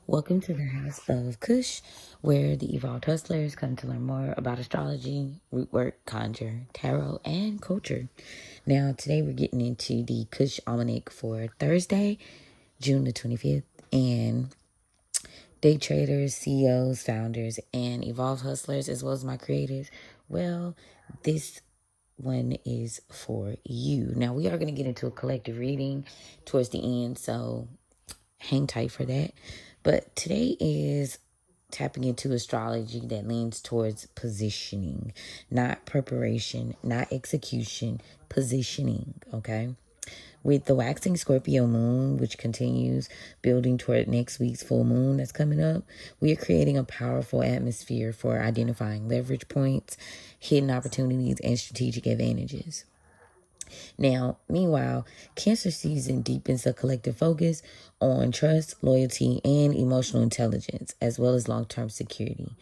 Welcome to the House of Cush, where the evolved hustlers come to learn more about astrology, root work, conjure, tarot, and culture. Now, today we're getting into the Cush Almanac for Thursday, June the 25th, and day traders, CEOs, founders, and evolved hustlers, as well as my creators. Well, this one is for you. Now, we are going to get into a collective reading towards the end, so hang tight for that. But today is tapping into astrology that leans towards positioning, not preparation, not execution, positioning, okay? With the waxing Scorpio moon, which continues building toward next week's full moon that's coming up, we are creating a powerful atmosphere for identifying leverage points, hidden opportunities, and strategic advantages. Now, meanwhile, Cancer season deepens the collective focus on trust, loyalty, and emotional intelligence, as well as long-term security.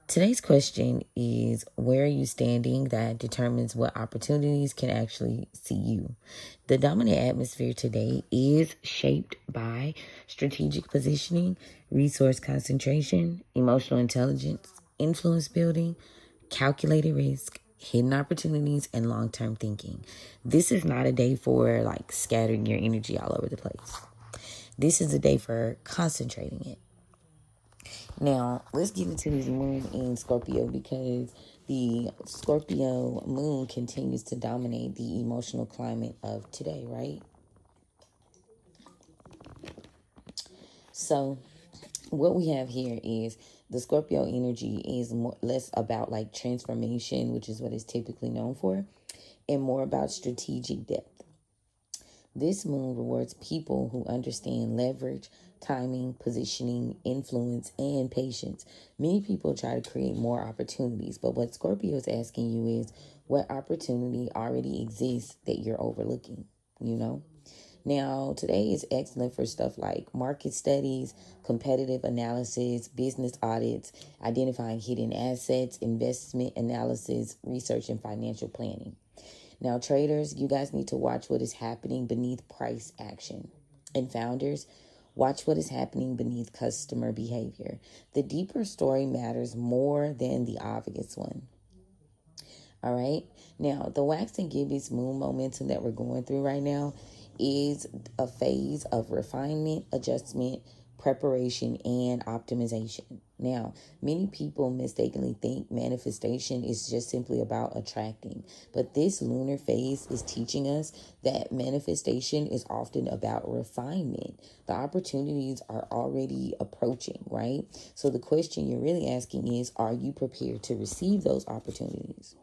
Today's question is, where are you standing? That determines what opportunities can actually see you. The dominant atmosphere today is shaped by strategic positioning, resource concentration, emotional intelligence, influence building, calculated risk, hidden opportunities, and long-term thinking. This is not a day for scattering your energy all over the place. This is a day for concentrating it. Now, let's get into this moon in Scorpio, because the Scorpio moon continues to dominate the emotional climate of today, right? So, what we have here is the Scorpio energy is less about transformation, which is what it's typically known for, and more about strategic depth. This moon rewards people who understand leverage, timing, positioning, influence, and patience. Many people try to create more opportunities, but what Scorpio is asking you is, what opportunity already exists that you're overlooking, Now, today is excellent for stuff like market studies, competitive analysis, business audits, identifying hidden assets, investment analysis, research, and financial planning. Now, traders, you guys need to watch what is happening beneath price action. And founders, watch what is happening beneath customer behavior. The deeper story matters more than the obvious one. All right. Now, the waxing gibbous moon momentum that we're going through right now is a phase of refinement, adjustment, preparation, and optimization. Now, many people mistakenly think manifestation is just simply about attracting, but this lunar phase is teaching us that manifestation is often about refinement. The opportunities are already approaching, right? So the question you're really asking is, are you prepared to receive those opportunities?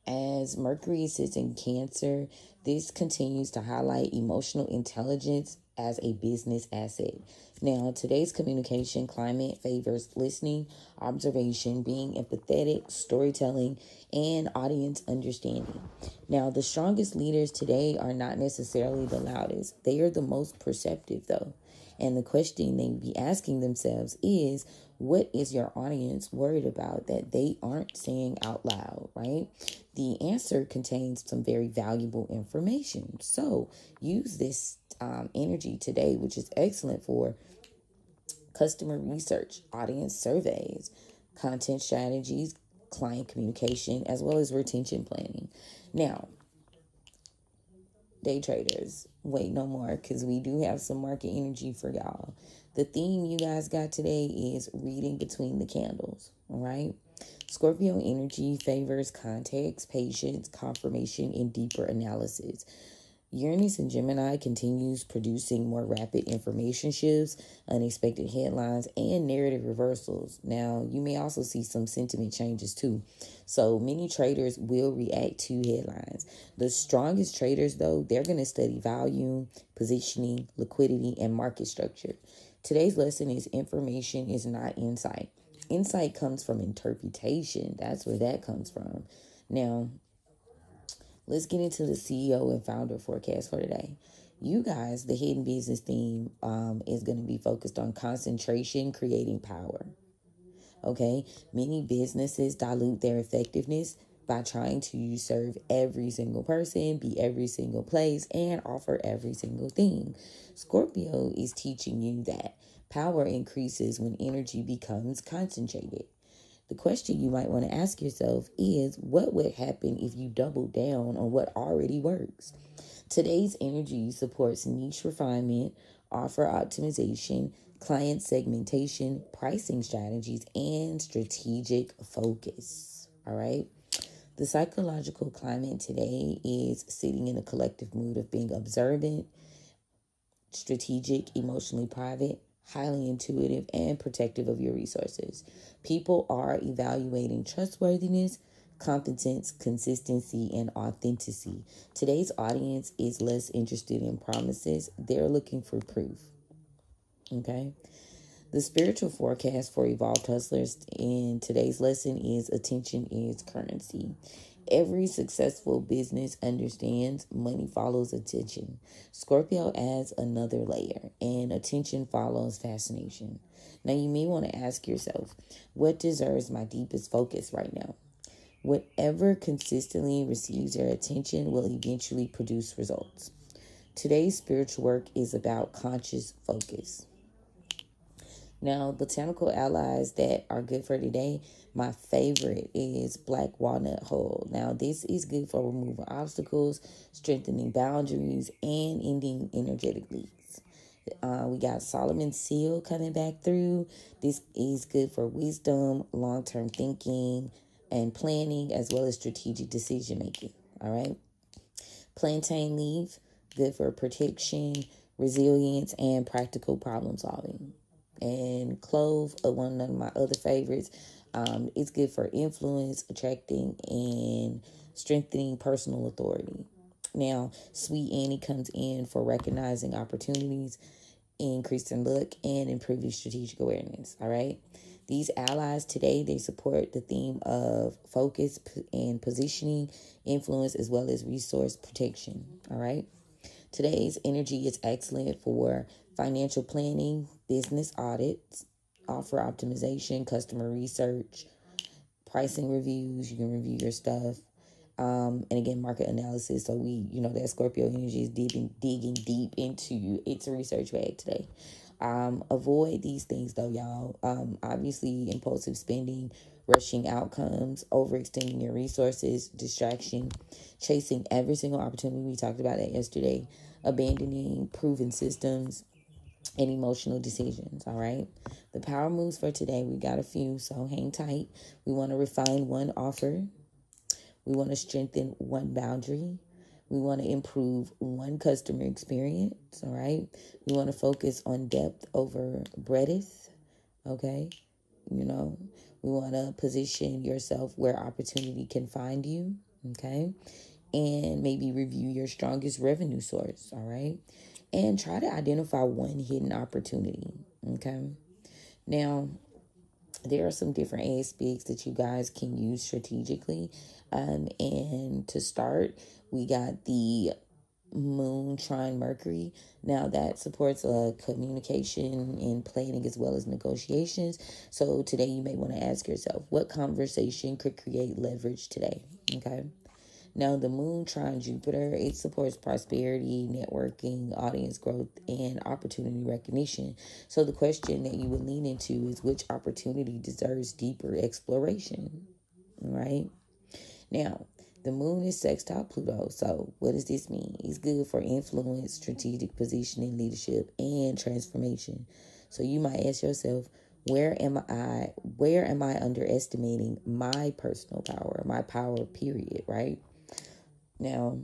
As Mercury sits in Cancer, this continues to highlight emotional intelligence as a business asset. Now, today's communication climate favors listening, observation, being empathetic, storytelling, and audience understanding. Now, the strongest leaders today are not necessarily the loudest. They are the most perceptive, though. And the question they be asking themselves is, what is your audience worried about that they aren't saying out loud, right? The answer contains some very valuable information. So use this energy today, which is excellent for customer research, audience surveys, content strategies, client communication, as well as retention planning. Now, day traders, wait no more, because we do have some market energy for y'all. The theme you guys got today is reading between the candles, all right? Scorpio energy favors context, patience, confirmation, and deeper analysis. Uranus in Gemini continues producing more rapid information shifts, unexpected headlines, and narrative reversals. Now, you may also see some sentiment changes too. So many traders will react to headlines. The strongest traders, though, they're going to study volume, positioning, liquidity, and market structure. Today's lesson is information is not insight. Insight comes from interpretation. That's where that comes from. Now, let's get into the CEO and founder forecast for today. You guys, the hidden business theme is going to be focused on concentration, creating power. Okay, many businesses dilute their effectiveness by trying to serve every single person, be every single place, and offer every single thing. Scorpio is teaching you that Power increases when energy becomes concentrated. The question you might want to ask yourself is, what would happen if you doubled down on what already works? Today's energy supports niche refinement, offer optimization, client segmentation, pricing strategies, and strategic focus. All right. The psychological climate today is sitting in a collective mood of being observant, strategic, emotionally private, highly intuitive, and protective of your resources. People are evaluating trustworthiness, competence, consistency, and authenticity. Today's audience is less interested in promises. They're looking for proof. Okay? The spiritual forecast for evolved hustlers in today's lesson is attention is currency. Every successful business understands money follows attention. Scorpio adds another layer, and attention follows fascination. Now, you may want to ask yourself, what deserves my deepest focus right now? Whatever consistently receives your attention will eventually produce results. Today's spiritual work is about conscious focus. Now, botanical allies that are good for today, my favorite is black walnut hull. Now, this is good for removing obstacles, strengthening boundaries, and ending energetic leaks. We got Solomon seal coming back through. This is good for wisdom, long-term thinking, and planning, as well as strategic decision making. All right. Plantain leaf, good for protection, resilience, and practical problem solving. And clove, one of my other favorites. It's good for influence, attracting, and strengthening personal authority. Now, Sweet Annie comes in for recognizing opportunities, increasing luck, and improving strategic awareness. All right. These allies today, they support the theme of focus and positioning, influence, as well as resource protection. All right. Today's energy is excellent for financial planning, business audits, offer optimization, customer research, pricing reviews. You can review your stuff. And again, market analysis. So that Scorpio energy is digging deep into its research bag today. Avoid these things though, y'all. Obviously, impulsive spending, rushing outcomes, overextending your resources, distraction, chasing every single opportunity. We talked about that yesterday. Abandoning proven systems and emotional decisions. All right. The power moves for today, we got a few, so hang tight. We want to refine one offer. We want to strengthen one boundary. We want to improve one customer experience, all right? We want to focus on depth over breadth, okay? We want to position yourself where opportunity can find you, okay? And maybe review your strongest revenue source, all right? And try to identify one hidden opportunity, okay? Now, there are some different aspects that you guys can use strategically. And to start, we got the Moon trine Mercury. Now that supports communication and planning as well as negotiations. So today you may want to ask yourself, what conversation could create leverage today? Okay. Now, the Moon trine Jupiter, it supports prosperity, networking, audience growth, and opportunity recognition. So the question that you would lean into is, which opportunity deserves deeper exploration, right? Now, the Moon is sextile Pluto. So what does this mean? It's good for influence, strategic positioning, leadership, and transformation. So you might ask yourself, where am I underestimating my personal power, my power, period, right? Now,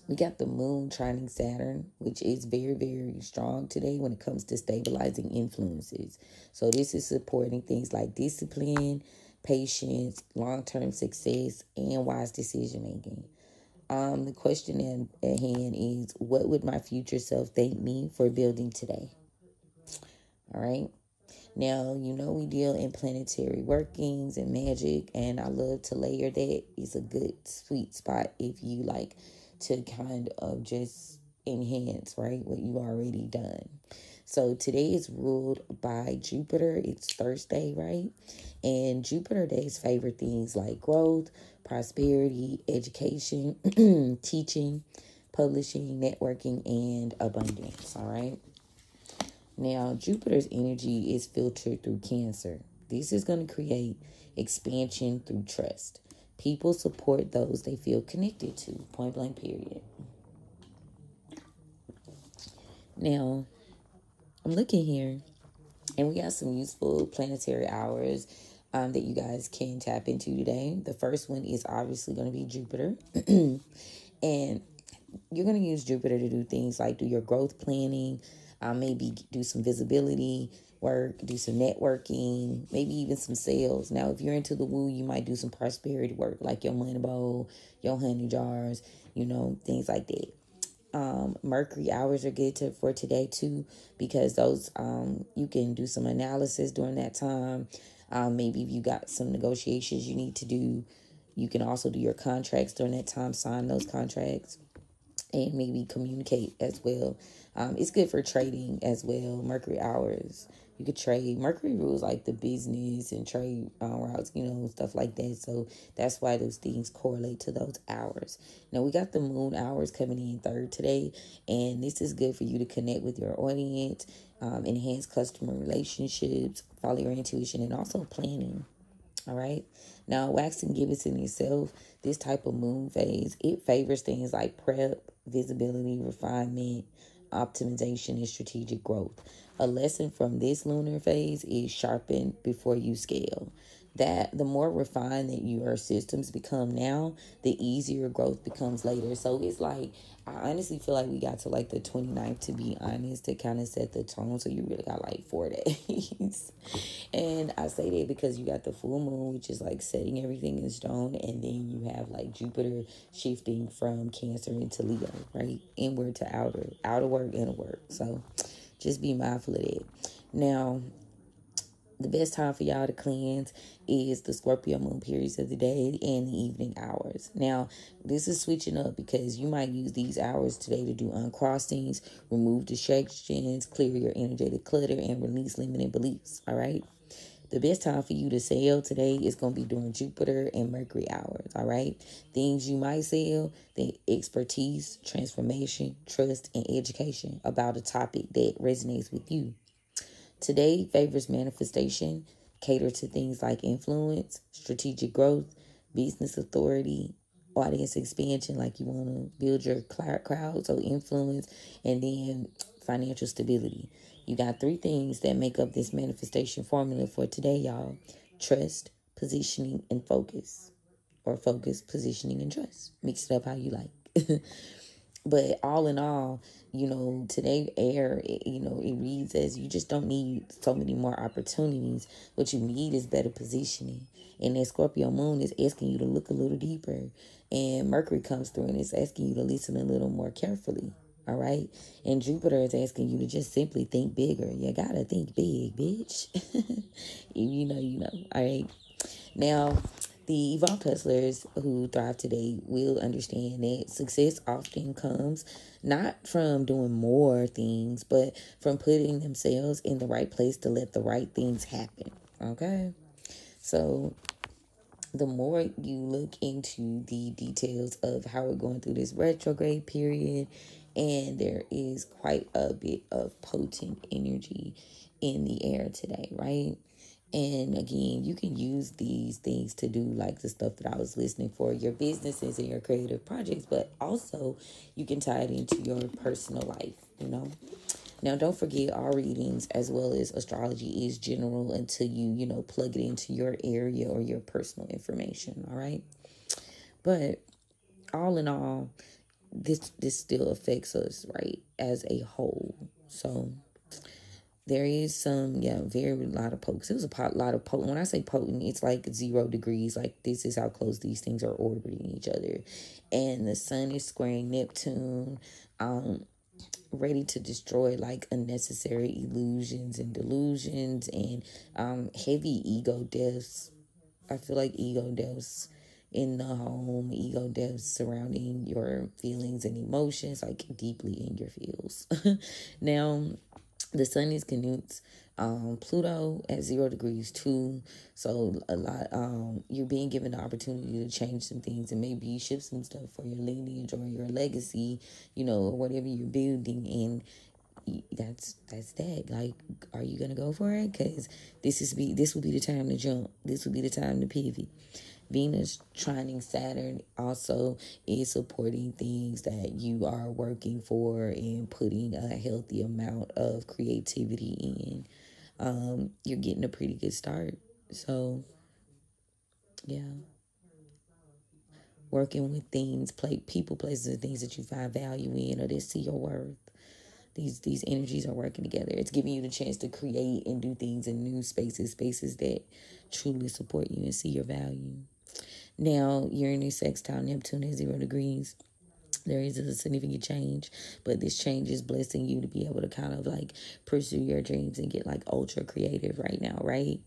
we got the Moon trining Saturn, which is very, very strong today when it comes to stabilizing influences. So this is supporting things like discipline, patience, long-term success, and wise decision-making. The question at hand is, what would my future self thank me for building today? All right. Now, we deal in planetary workings and magic, and I love to layer that. It's a good sweet spot if you like to kind of just enhance, right, what you already done. So today is ruled by Jupiter. It's Thursday, right? And Jupiter days favor things like growth, prosperity, education, teaching, publishing, networking, and abundance, all right? Now, Jupiter's energy is filtered through Cancer. This is going to create expansion through trust. People support those they feel connected to, point blank, period. Now, I'm looking here, and we got some useful planetary hours that you guys can tap into today. The first one is obviously going to be Jupiter. And you're going to use Jupiter to do things like do your growth planning, maybe do some visibility work, do some networking, maybe even some sales. Now, if you're into the woo, you might do some prosperity work like your money bowl, your honey jars, things like that. Mercury hours are good for today too, because those you can do some analysis during that time. Maybe if you got some negotiations you need to do, you can also do your contracts during that time, sign those contracts, and maybe communicate as well. It's good for trading as well. Mercury hours, you could trade. Mercury rules like the business and trade routes, stuff like that. So that's why those things correlate to those hours. Now we got the moon hours coming in third today, and this is good for you to connect with your audience, enhance customer relationships, follow your intuition, and also planning. All right. Now, waxing gibbous in itself, this type of moon phase, it favors things like prep, visibility, refinement, optimization, and strategic growth. A lesson from this lunar phase is sharpen before you scale. That the more refined that your systems become now, the easier growth becomes later. So it's like, I honestly feel like we got to like the 29th, to be honest, to kind of set the tone. So you really got like 4 days. And I say that because you got the full moon, which is like setting everything in stone. And then you have like Jupiter shifting from Cancer into Leo, right? Inward to outer work, inner work. So just be mindful of that. Now, the best time for y'all to cleanse is the Scorpio moon periods of the day and the evening hours. Now, this is switching up because you might use these hours today to do uncrossings, remove distractions, clear your energetic clutter, and release limiting beliefs. All right. The best time for you to sell today is going to be during Jupiter and Mercury hours, all right? Things you might sell, the expertise, transformation, trust, and education about a topic that resonates with you. Today favors manifestation, cater to things like influence, strategic growth, business authority, audience expansion, like you want to build your crowd, so influence, and then financial stability. You got three things that make up this manifestation formula for today, y'all: trust, positioning, and focus. Or focus, positioning, and trust. Mix it up how you like. But all in all, today it reads as you just don't need so many more opportunities. What you need is better positioning. And that Scorpio moon is asking you to look a little deeper. And Mercury comes through and it's asking you to listen a little more carefully. All right. And Jupiter is asking you to just simply think bigger. You gotta think big, bitch. You know. All right. Now, the evolved hustlers who thrive today will understand that success often comes not from doing more things, but from putting themselves in the right place to let the right things happen. Okay? So, the more you look into the details of how we're going through this retrograde period, and there is quite a bit of potent energy in the air today, right? And again, you can use these things to do like the stuff that I was listening for your businesses and your creative projects, but also you can tie it into your personal life. Now, don't forget, our readings as well as astrology is general until you plug it into your area or your personal information. All right. But all in all, this still affects us, right, as a whole. So there is some, very lot of potent. It was a lot of potent. When I say potent, it's like 0 degrees. Like, this is how close these things are orbiting each other. And the sun is squaring Neptune, ready to destroy like unnecessary illusions and delusions and heavy ego deaths. I feel like ego deaths in the home, ego deaths surrounding your feelings and emotions, like deeply in your feels. Now, the sun is conjunct Pluto at 0 degrees too. So a lot, you're being given the opportunity to change some things and maybe shift some stuff for your lineage or your legacy, or whatever you're building. And that's that. Like, are you gonna go for it? Because this will be the time to jump. This will be the time to pivot. Venus trining Saturn also is supporting things that you are working for and putting a healthy amount of creativity in. You're getting a pretty good start. So, yeah, working with things, people, places, and things that you find value in, or that see your worth. These energies are working together. It's giving you the chance to create and do things in new spaces that truly support you and see your value. Now, Uranus sextile Neptune at 0 degrees. There is a significant change, but this change is blessing you to be able to kind of like pursue your dreams and get like ultra creative right now, right?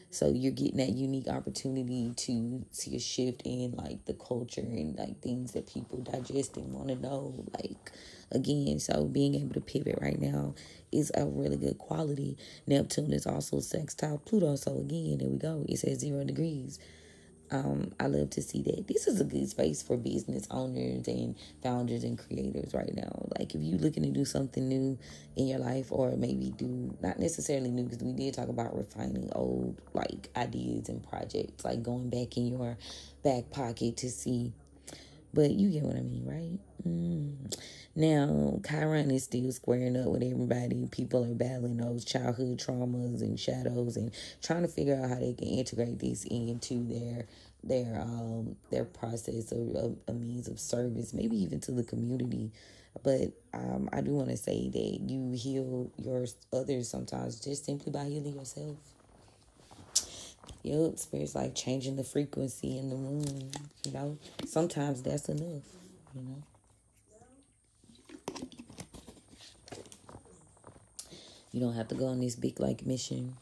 So you're getting that unique opportunity to see a shift in like the culture and like things that people digest and want to know. Like, again, so being able to pivot right now is a really good quality. Neptune is also sextile Pluto. So again, there we go. It says 0 degrees. I love to see that. This is a good space for business owners and founders and creators right now. Like, if you're looking to do something new in your life, or maybe do not necessarily new, because we did talk about refining old like ideas and projects, like going back in your back pocket to see. But you get what I mean, right? Now, Chiron is still squaring up with everybody. People are battling those childhood traumas and shadows and trying to figure out how they can integrate this into their process of a means of service, maybe even to the community. But I do want to say that you heal your others sometimes just simply by healing yourself. Yep, spirits like changing the frequency in the moon. Sometimes that's enough. You know. You don't have to go on this big like mission.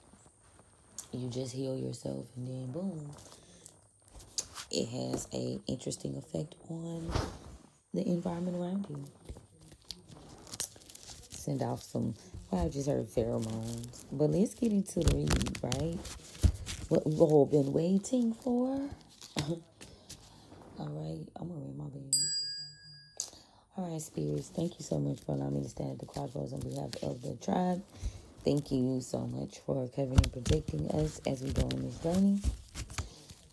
You just heal yourself, and then boom, it has a interesting effect on the environment around you. Send off some, well, I just heard pheromones. But let's get into the read, right? What we've all been waiting for. All right, I'm gonna ring my bell. All right, spirits, thank you so much for allowing me to stand at the crossroads on behalf of the tribe. Thank you so much for covering and protecting us as we go on this journey.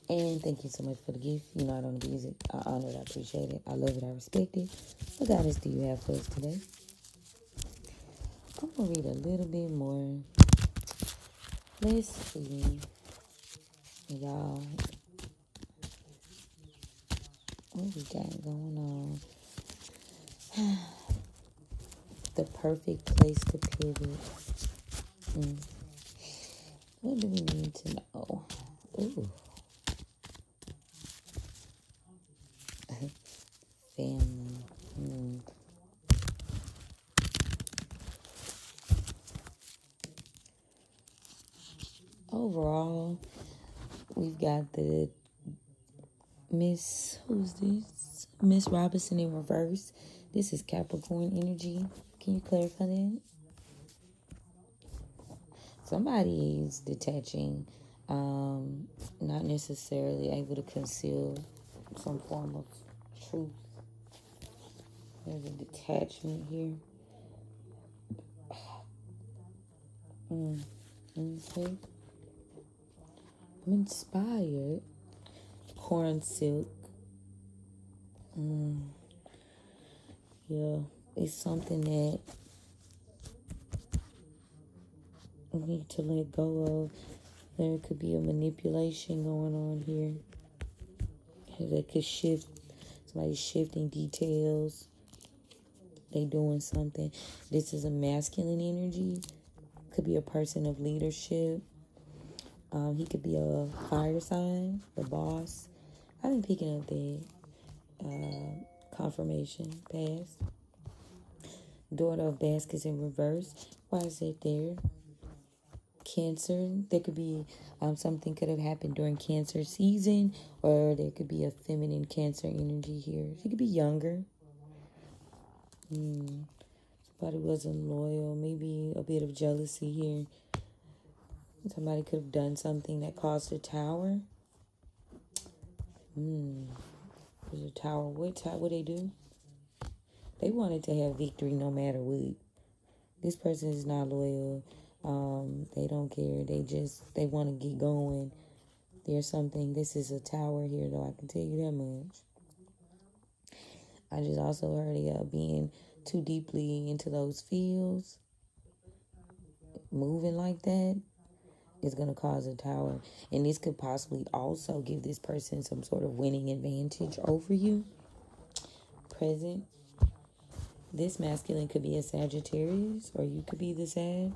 And thank you so much for the gift. I don't abuse it. I honor it. I appreciate it. I love it. I respect it. What guidance do you have for us today? I'm going to read a little bit more. Let's see. Y'all, what we got going on? The perfect place to pivot. What do we need to know? Ooh. Family. Overall, we've got the who's this? Miss Robinson in reverse. This is Capricorn energy. Can you clarify that? Somebody is detaching, not necessarily able to conceal some form of truth. There's a detachment here. Okay. I'm inspired. Corn silk. Yeah, it's something that we need to let go of. There could be a manipulation going on here. That could shift. Somebody's shifting details. They doing something. This is a masculine energy. Could be a person of leadership. He could be a fire sign, the boss. I've been picking up that confirmation past. Daughter of baskets in reverse. Why is that there? Cancer. There could be something could have happened during Cancer season, or there could be a feminine Cancer energy here. She could be younger. Somebody wasn't loyal. Maybe a bit of jealousy here. Somebody could have done something that caused a tower. There's a tower. What they do? They wanted to have victory no matter what. This person is not loyal. They don't care. They want to get going. There's something. This is a tower here, though. I can tell you that much. I just also heard being too deeply into those fields, moving like that, is going to cause a tower. And this could possibly also give this person some sort of winning advantage over you. Present. This masculine could be a Sagittarius, or you could be the Sag.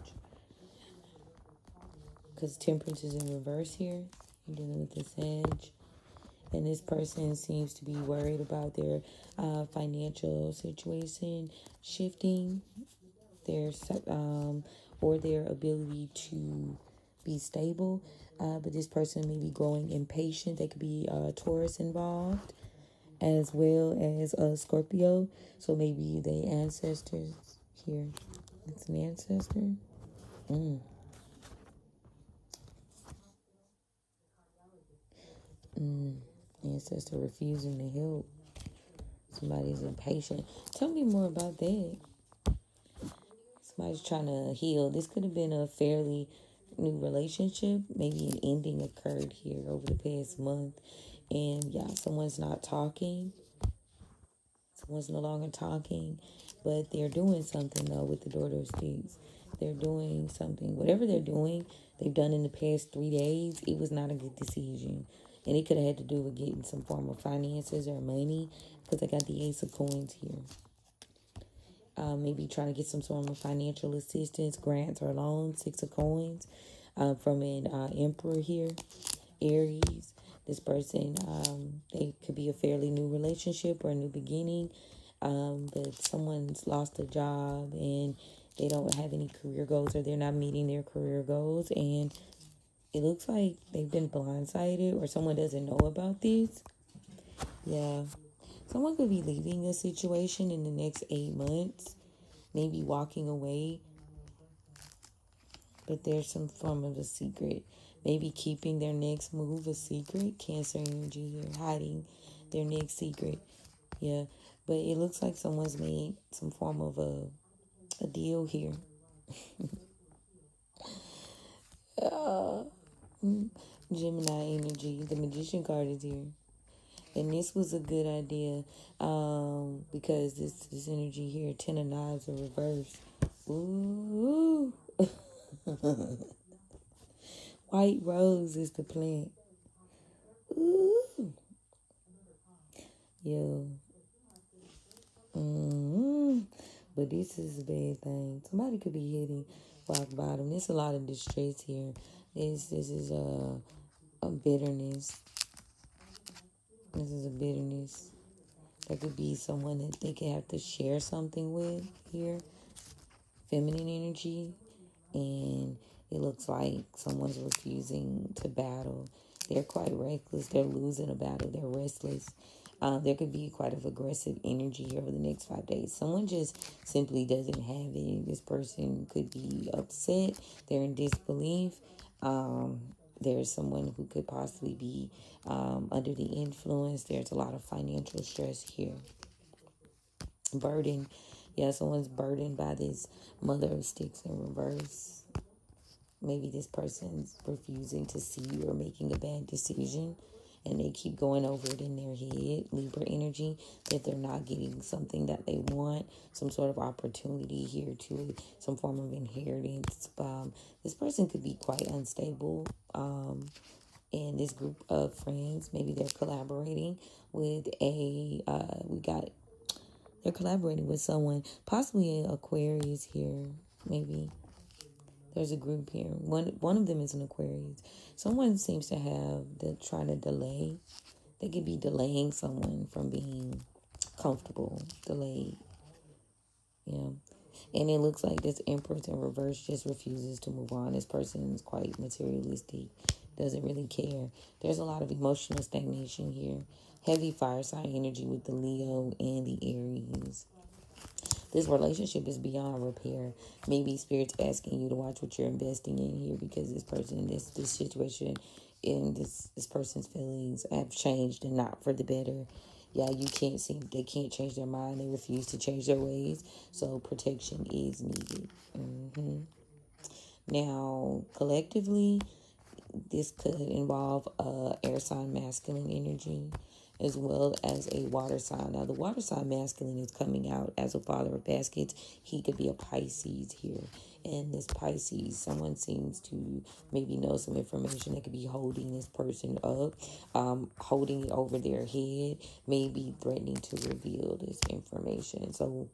Because Temperance is in reverse here. You're dealing with the Sag. And this person seems to be worried about their financial situation shifting, or their ability to be stable. But this person may be growing impatient. There could be Taurus involved, as well as Scorpio. So maybe the ancestors here. It's an ancestor. Ancestor refusing to help. Somebody's impatient. Tell me more about that. Somebody's trying to heal. This could have been a fairly new relationship. Maybe an ending occurred here over the past month. And yeah, someone's not talking. Someone's no longer talking. But they're doing something, though, with the Daughter of Spades. They're doing something. Whatever they're doing, they've done in the past 3 days, it was not a good decision. And it could have had to do with getting some form of finances or money, because I got the Ace of Coins here. Maybe trying to get some sort of financial assistance, grants or loans, Six of Coins, from an Emperor here, Aries. This person, they could be a fairly new relationship or a new beginning, but someone's lost a job and they don't have any career goals, or they're not meeting their career goals, and it looks like they've been blindsided, or someone doesn't know about this. Yeah. Someone could be leaving a situation in the next 8 months, maybe walking away, but there's some form of a secret. Maybe keeping their next move a secret. Cancer energy here, hiding their next secret. Yeah, but it looks like someone's made some form of a deal here. Gemini energy. The Magician card is here. And this was a good idea, because this energy here, Ten of Knives are reversed. Ooh. White rose is the plant. Ooh. Yo. But this is a bad thing. Somebody could be hitting rock bottom. There's a lot of distress here. This is a bitterness. This is a bitterness. That could be someone that they could have to share something with here. Feminine energy. And it looks like someone's refusing to battle. They're quite reckless. They're losing a battle. They're restless. There could be quite an aggressive energy here over the next 5 days. Someone just simply doesn't have it. This person could be upset. They're in disbelief. There's someone who could possibly be under the influence. There's a lot of financial stress here. Burden. Yeah, someone's burdened by this Mother of Sticks in reverse. Maybe this person's refusing to see or making a bad decision, and they keep going over it in their head. Libra energy, that they're not getting something that they want, some sort of opportunity here to some form of inheritance. This person could be quite unstable. And this group of friends, maybe they're collaborating with they're collaborating with someone, possibly an Aquarius here, maybe. There's a group here. One of them is an Aquarius. Someone seems to have trying to delay. They could be delaying someone from being comfortable, delayed. Yeah. And it looks like this Empress in reverse just refuses to move on. This person is quite materialistic, doesn't really care. There's a lot of emotional stagnation here. Heavy fire sign energy with the Leo and the Aries. This relationship is beyond repair. Maybe Spirit's asking you to watch what you're investing in here, because this person, this situation, and this person's feelings have changed and not for the better. Yeah, they can't change their mind. They refuse to change their ways. So protection is needed. Now, collectively, this could involve air sign masculine energy as well as a water sign. Now, the water sign masculine is coming out as a father of baskets. He could be a Pisces here. And this Pisces, someone seems to maybe know some information that could be holding this person up, holding it over their head, maybe threatening to reveal this information. So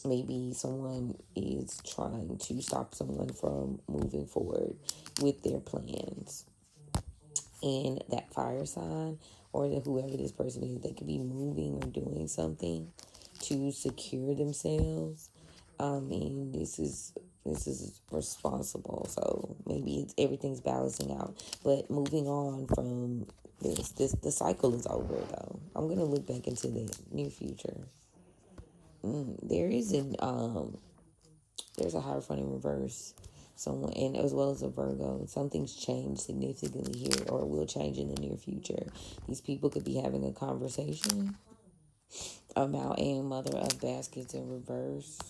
maybe someone is trying to stop someone from moving forward with their plans. And that fire sign, or that whoever this person is, they could be moving or doing something to secure themselves. I mean, this is responsible. So maybe everything's balancing out. But moving on from this the cycle is over though. I'm gonna look back into the near future. There is there's a Hierophant in reverse. Someone, and as well as a Virgo, something's changed significantly here, or will change in the near future. These people could be having a conversation about a Mother of Baskets in reverse,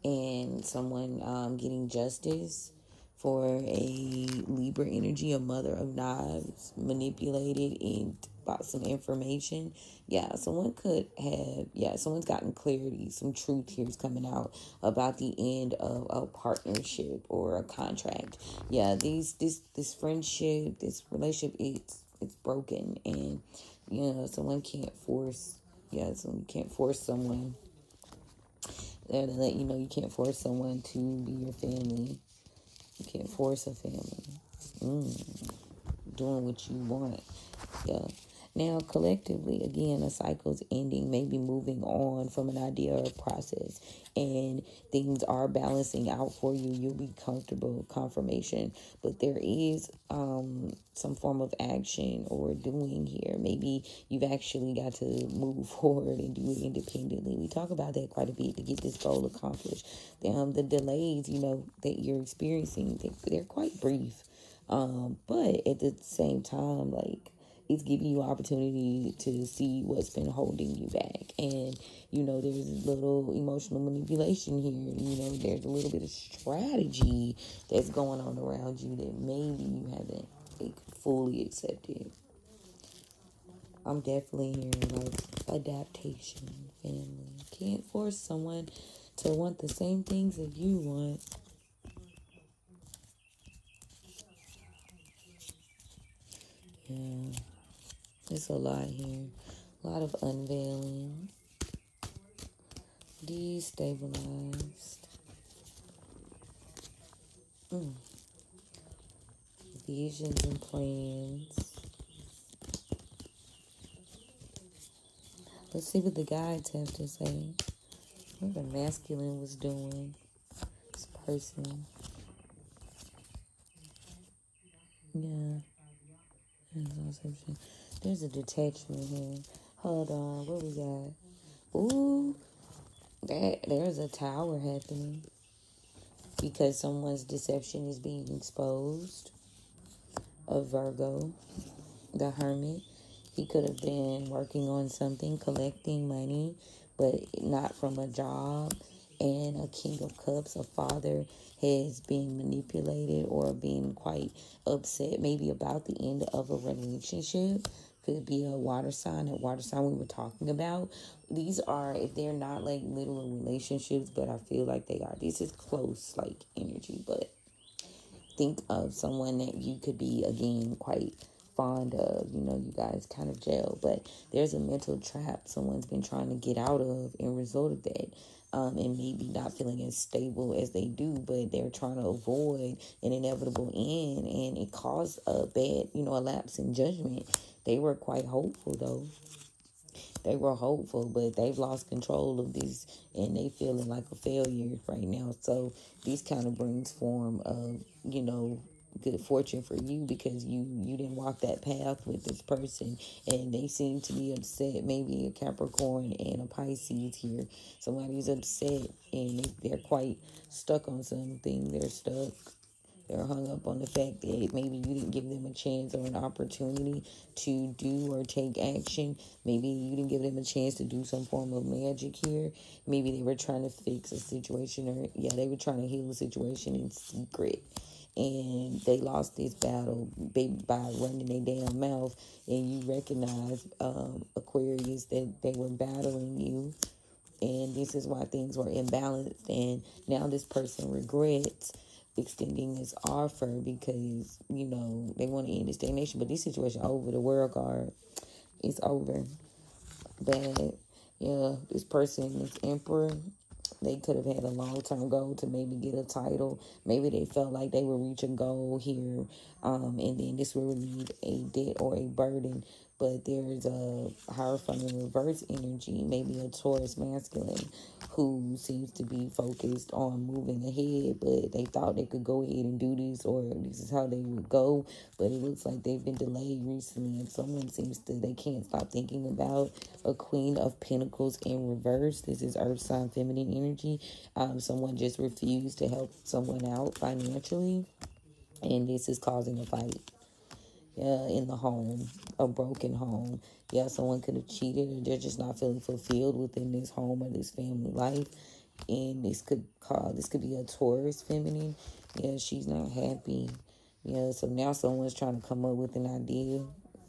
and someone getting justice for a Libra energy, a Mother of Knives, manipulated and about some information. Yeah, someone could have, someone's gotten clarity. Some truth here is coming out about the end of a partnership or a contract. Yeah, this friendship, this relationship, it's broken, and someone can't force. Yeah, someone can't force someone. There to let you know you can't force someone to be your family. You can't force a family. Doing what you want. Yeah. Now, collectively, again, a cycle's ending, maybe moving on from an idea or a process, and things are balancing out for you. You'll be comfortable, confirmation, but there is some form of action or doing here. Maybe you've actually got to move forward and do it independently. We talk about that quite a bit to get this goal accomplished. The delays, that you're experiencing, they're quite brief. But at the same time, like, it's giving you opportunity to see what's been holding you back. And, there's a little emotional manipulation here. There's a little bit of strategy that's going on around you that maybe you haven't fully accepted. I'm definitely hearing like adaptation, family. Can't force someone to want the same things that you want. Yeah. It's a lot here. A lot of unveiling. Destabilized. Visions and plans. Let's see what the guides have to say. What the masculine was doing. This person. Yeah. There's a detachment here. Hold on. What we got? Ooh. There's a tower happening. Because someone's deception is being exposed. A Virgo. The Hermit. He could have been working on something, collecting money, but not from a job. And a King of Cups, a father, has been manipulated or been quite upset maybe about the end of a relationship. Could be a water sign, we were talking about. These are, if they're not like literal relationships, but I feel like they are. This is close like energy, but think of someone that you could be, again, quite fond of. You guys kind of gel, but there's a mental trap someone's been trying to get out of in result of that. And maybe not feeling as stable as they do, but they're trying to avoid an inevitable end, and it caused a bad, a lapse in judgment. They were quite hopeful, though. They were hopeful, but they've lost control of this, and they feeling like a failure right now. So this kind of brings form of, good fortune for you, because you didn't walk that path with this person, and they seem to be upset. Maybe a Capricorn and a Pisces here. Somebody's upset, and they're quite stuck on something. They're stuck. They're hung up on the fact that maybe you didn't give them a chance or an opportunity to do or take action. Maybe you didn't give them a chance to do some form of magic here. Maybe they were trying to fix a situation, or they were trying to heal a situation in secret. And they lost this battle by running their damn mouth. And you recognize, Aquarius, that they were battling you. And this is why things were imbalanced. And now this person regrets extending this offer because, they want to end the stagnation. But this situation over. The world card is over. But, this person, this emperor, they could have had a long-term goal to maybe get a title. Maybe they felt like they would reach a goal here, and then this will relieve a debt or a burden. But there's a Hierophant in reverse energy, maybe a Taurus masculine, who seems to be focused on moving ahead, but they thought they could go ahead and do this, or this is how they would go. But it looks like they've been delayed recently, and someone they can't stop thinking about a Queen of Pentacles in reverse. This is Earth sign feminine energy. Someone just refused to help someone out financially, and this is causing a fight in the home, a broken home. Someone could have cheated, or they're just not feeling fulfilled within this home or this family life. And this could be a Taurus feminine. She's not happy. So now someone's trying to come up with an idea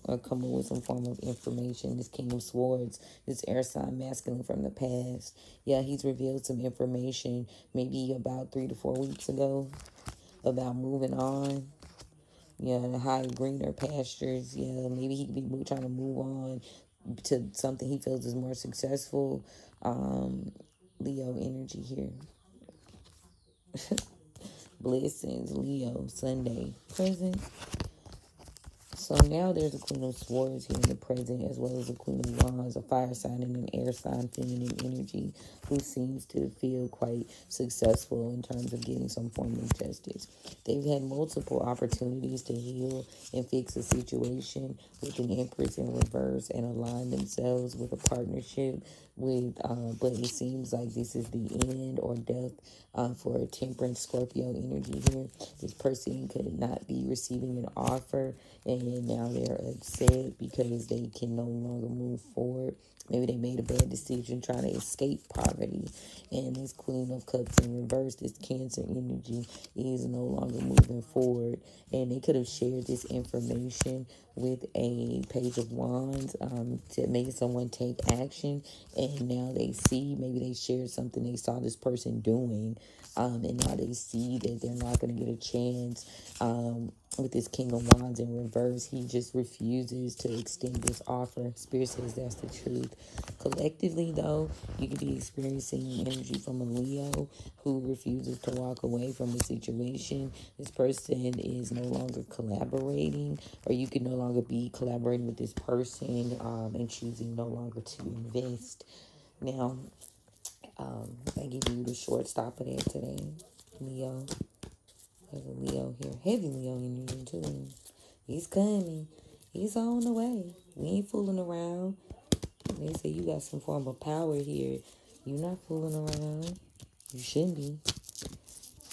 or come up with some form of information. This King of Swords, this air sign masculine from the past. He's revealed some information maybe about 3 to 4 weeks ago about moving on. The high greener pastures. Maybe he could be trying to move on to something he feels is more successful. Leo energy here. Blessings, Leo, Sunday, present. So now there's a Queen of Swords here in the present, as well as a Queen of Wands, a fire sign and an air sign, feminine energy, who seems to feel quite successful in terms of getting some form of justice. They've had multiple opportunities to heal and fix a situation with an Empress in reverse and align themselves with a partnership but it seems like this is the end or death for a Temperance Scorpio energy here. This person could not be receiving an offer, and now they're upset because they can no longer move forward. Maybe they made a bad decision trying to escape poverty. And this Queen of Cups in reverse, this Cancer energy, is no longer moving forward. And they could have shared this information with a Page of Wands to make someone take action. And now they see, maybe they shared something they saw this person doing. And now they see that they're not going to get a chance. With this King of Wands in reverse, he just refuses to extend this offer. Spirit says that's the truth. Collectively, though, you could be experiencing energy from a Leo who refuses to walk away from the situation. This person is no longer collaborating, or you can no longer be collaborating with this person and choosing no longer to invest. Now, I give you the short stop of that today, Leo. There's a Leo here. Heavy Leo energy too. He's coming. He's on the way. We ain't fooling around. They say you got some form of power here. You're not fooling around. You shouldn't be.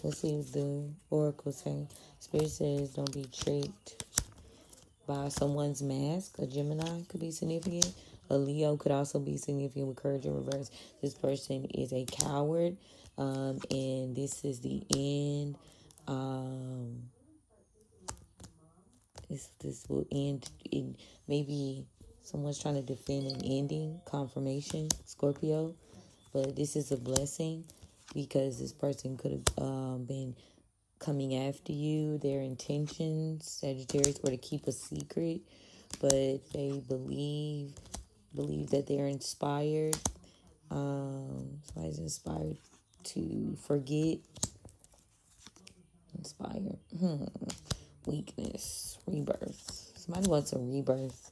Let's see what the oracle say. Spirit says don't be tricked by someone's mask. A Gemini could be significant. A Leo could also be significant with courage in reverse. This person is a coward. And this is the end. This will end in maybe someone's trying to defend an ending, confirmation, Scorpio. But this is a blessing because this person could have been coming after you, their intentions, Sagittarius, or to keep a secret. But they believe that they're inspired. Somebody's inspired to forget. Inspired. Weakness. Rebirth. Somebody wants a rebirth.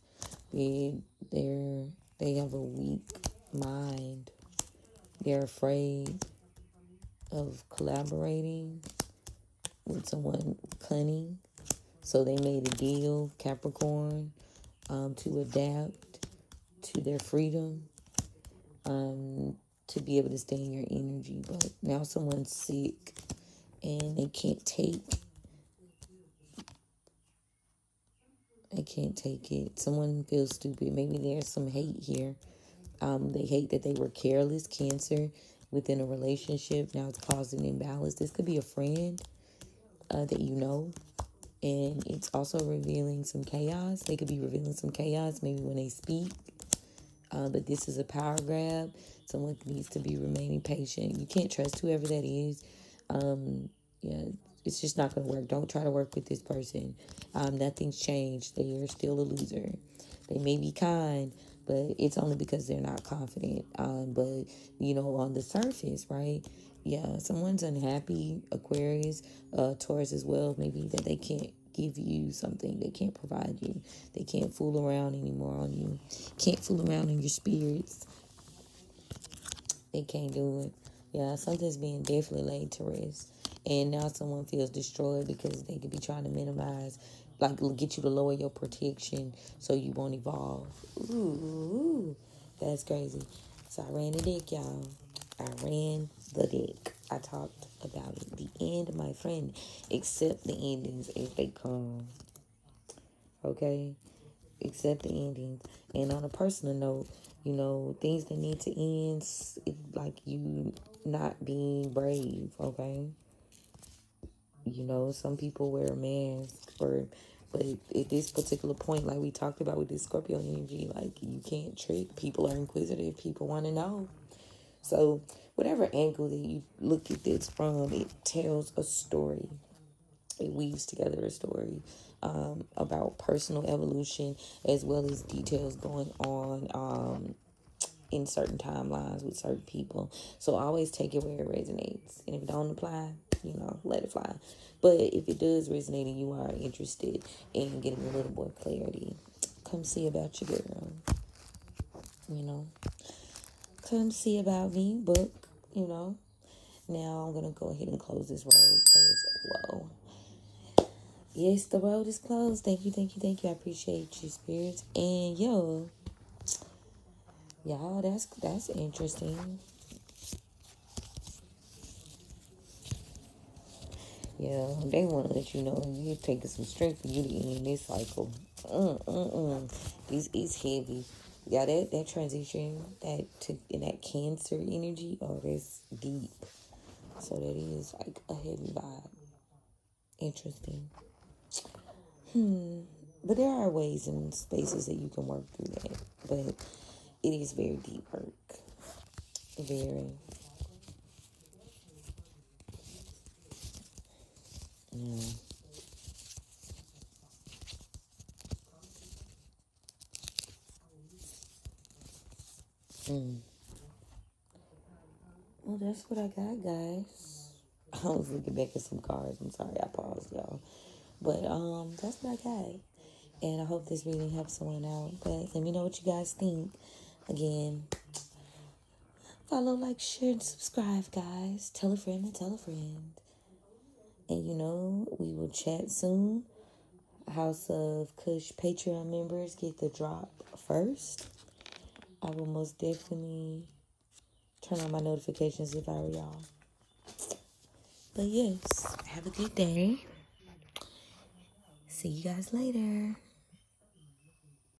They have a weak mind. They're afraid of collaborating with someone cunning. So they made a deal, Capricorn, to adapt to their freedom, to be able to stay in your energy. But now someone's sick and they can't take can't take it. Someone feels stupid. Maybe there's some hate here. They hate that they were careless, Cancer, within a relationship. Now it's causing imbalance. This could be a friend that you know. And it's also revealing some chaos. They could be revealing some chaos maybe when they speak. But this is a power grab. Someone needs to be remaining patient. You can't trust whoever that is. Yeah, it's just not going to work. Don't try to work with this person. Nothing's changed. They are still a loser. They may be kind, but it's only because they're not confident. But, on the surface, right? Yeah, someone's unhappy, Aquarius, Taurus as well, maybe that they can't give you something. They can't provide you. They can't fool around anymore on you. Can't fool around in your spirits. They can't do it. Yeah, something's being definitely laid to rest. And now someone feels destroyed because they could be trying to minimize, like get you to lower your protection so you won't evolve. Ooh, that's crazy. So I ran the deck, y'all. I ran the deck. I talked about it. The end, my friend. Accept the endings as they come. Okay? Accept the endings. And on a personal note, things that need to end, like you not being brave, okay? Some people wear a mask, but at this particular point, like we talked about with this Scorpio energy, like you can't trick. People are inquisitive. People want to know. So whatever angle that you look at this from, it tells a story. It weaves together a story about personal evolution as well as details going on in certain timelines with certain people. So always take it where it resonates. And if it don't apply, let it fly. But if it does resonate and you are interested in getting a little more clarity, come see about your girl. Come see about me, book, Now I'm going to go ahead and close this road because, whoa. Yes, the road is closed. Thank you. I appreciate you, spirits. And y'all, that's interesting. Yeah, they want to let you know it's taking some strength for you to end this cycle. This is heavy. Yeah, that transition, in that Cancer energy, that's deep. So that is like a heavy vibe. Interesting. But there are ways and spaces that you can work through that. But it is very deep work. Very. Yeah. Well, that's what I got, guys. I was looking back at some cards. I'm sorry, I paused, y'all. But that's what I got. And I hope this reading helps someone out. But let me know what you guys think. Again, follow, like, share, and subscribe, guys. Tell a friend and tell a friend. And we will chat soon. House of Cush Patreon members get the drop first. I will most definitely turn on my notifications if I were y'all. But yes, have a good day. See you guys later.